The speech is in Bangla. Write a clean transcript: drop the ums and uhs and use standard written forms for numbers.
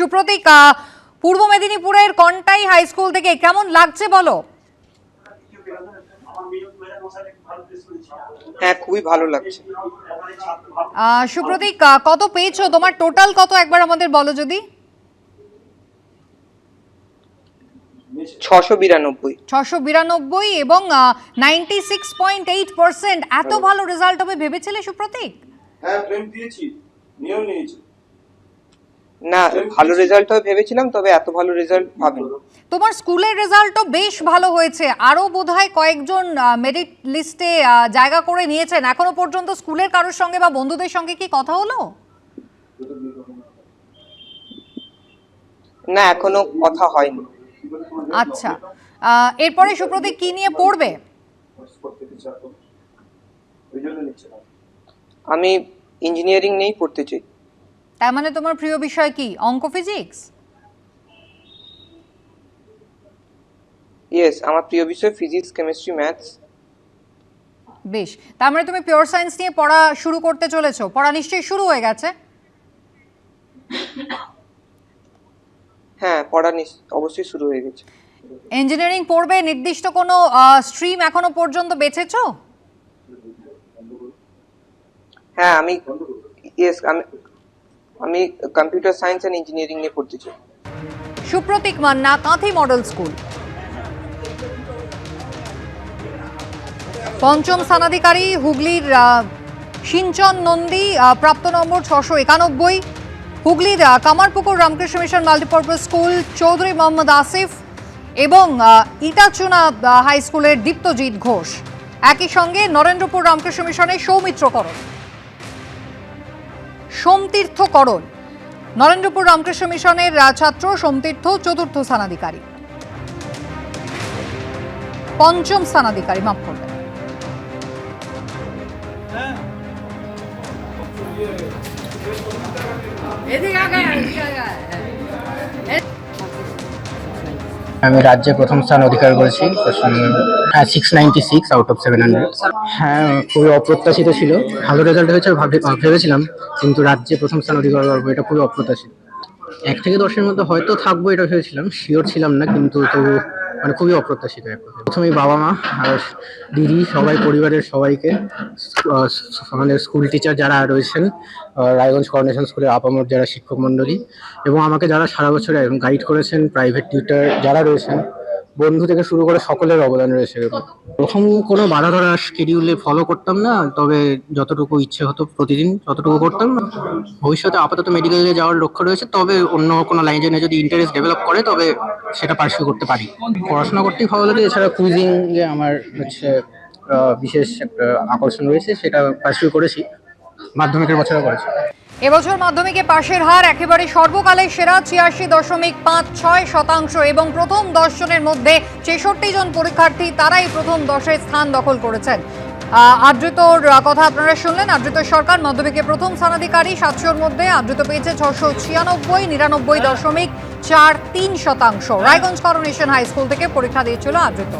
সুপ্রতীক, পূর্ব মেদিনীপুরের কন্টাই হাই স্কুল থেকে কেমন লাগছে বলো? হ্যাঁ, খুবই ভালো লাগছে। সুপ্রতীক, কত পেয়েছো? তোমার টোটাল কত একবার আমাদের বলো যদি। 692 এবং 96.8%। এত ভালো রেজাল্ট হবে ভেবেছিলে সুপ্রতীক? হ্যাঁ, প্রেম দিয়েছি, নিয়েও নিয়েছি। না, ভালো রেজাল্ট হবে ভেবেছিলাম, তবে এত ভালো রেজাল্ট ভাবিনি। তোমার স্কুলের রেজাল্টও বেশ ভালো হয়েছে, আরো বোধহয় কয়েকজন মেরিট লিস্টে জায়গা করে নিয়েছেন। এখনো পর্যন্ত স্কুলের কারোর সঙ্গে বা বন্ধুদের সঙ্গে কি কথা হলো? না, এখনো কথা হয়নি। আচ্ছা, এরপরে সুপ্রতীক কি নিয়ে পড়বে? আমি ইঞ্জিনিয়ারিং নিয়েই পড়তে চাই। তার মানে তোমার প্রিয় বিষয় কি, অঙ্ক, ফিজিক্স? ইয়েস, আমার প্রিয় বিষয় ফিজিক্স, কেমিস্ট্রি, ম্যাথস। বেশ, তার মানে তুমি পিওর সায়েন্স নিয়ে পড়া শুরু করতে চলেছো। পড়া নিশ্চয়ই শুরু হয়ে গেছে। হ্যাঁ, পড়া অবশ্যই শুরু হয়ে গেছে। ইঞ্জিনিয়ারিং পড়বে, নির্দিষ্ট কোনো স্ট্রিম এখনো পর্যন্ত বেছেছো? হ্যাঁ, আমি কম্পিউটার সায়েন্স এন্ড ইঞ্জিনিয়ারিং নিয়ে পড়তে চাই। Supratik Manna, Kanthi model school. পঞ্চম স্থানাধিকারী হুগলির সিঞ্চন নন্দী, প্রাপ্ত নম্বর 691। হুগলির Kamarpukur Ramakrishna mission multipurpose school Chowdhury Mohammad Asif এবং ইটাচুনা হাই স্কুলের দীপ্তজিৎ ঘোষ। একই সঙ্গে নরেন্দ্রপুর রামকৃষ্ণ মিশনের সোমতীর্থকরণ, নরেন্দ্রপুর রামকৃষ্ণ মিশনের ছাত্র সোমতীর্থ চতুর্থ স্থানাধিকারী, পঞ্চম স্থানাধিকারী, মাফ করবেন। আমি রাজ্যে প্রথম স্থান অধিকার করেছি, 696 আউট অফ 700। হ্যাঁ, খুবই অপ্রত্যাশিত ছিল। ভালো রেজাল্ট হয়েছে ভেবেছিলাম, কিন্তু রাজ্যে প্রথম স্থান অধিকার করবো এটা খুবই অপ্রত্যাশিত। 1 থেকে 10-এর মধ্যে হয়তো থাকবো এটা ভেবেছিলাম, শিওর ছিলাম না, কিন্তু তবু মানে খুবই অপ্রত্যাশিত। প্রথমেই বাবা মা আর দিদি, সবাই, পরিবারের সবাইকে, আমাদের স্কুল টিচার যারা রয়েছেন, রায়গঞ্জ করোনেশন স্কুলের আপামর যারা শিক্ষক মণ্ডলী, এবং আমাকে যারা সারা বছর গাইড করেছেন, প্রাইভেট টিউটর যারা রয়েছেন, বন্ধু থেকে শুরু করে সকলের অবদান রয়েছে। প্রথম কোনো বাধা ধরা শিডিউলে ফলো করতাম না, তবে যতটুকু ইচ্ছে হতো প্রতিদিন ততটুকু করতাম। ভবিষ্যতে আপাতত মেডিকেলে যাওয়ার লক্ষ্য রয়েছে, তবে অন্য কোনো লাইনে যদি ইন্টারেস্ট ডেভেলপ করে তবে সেটা পার্সিউ করতে পারি। পড়াশোনা করতেই ভালো লাগে, এছাড়া কুইজিং যে আমার হচ্ছে বিশেষ একটা আকর্ষণ রয়েছে, সেটা পার্সিউ করেছি। মাধ্যমিকের বছরে করেছি। এবছর মাধ্যমিকে পাশের হার একেবারে সর্বকালের সেরা 86.56% এবং প্রথম 10 জনের মধ্যে 66 জন পরীক্ষার্থী তারাই প্রথম 10-এ স্থান দখল করেছেন। আদ্রিতর কথা আপনারা শুনলেন। আদ্রিত সরকার মাধ্যমিকে প্রথম স্থানাধিকারী, 700-র মধ্যে আদ্রিত পেয়েছে 696, 99.43%। রায়গঞ্জ করোনেশন হাই স্কুল থেকে পরীক্ষা দিয়েছিল আদ্রিত।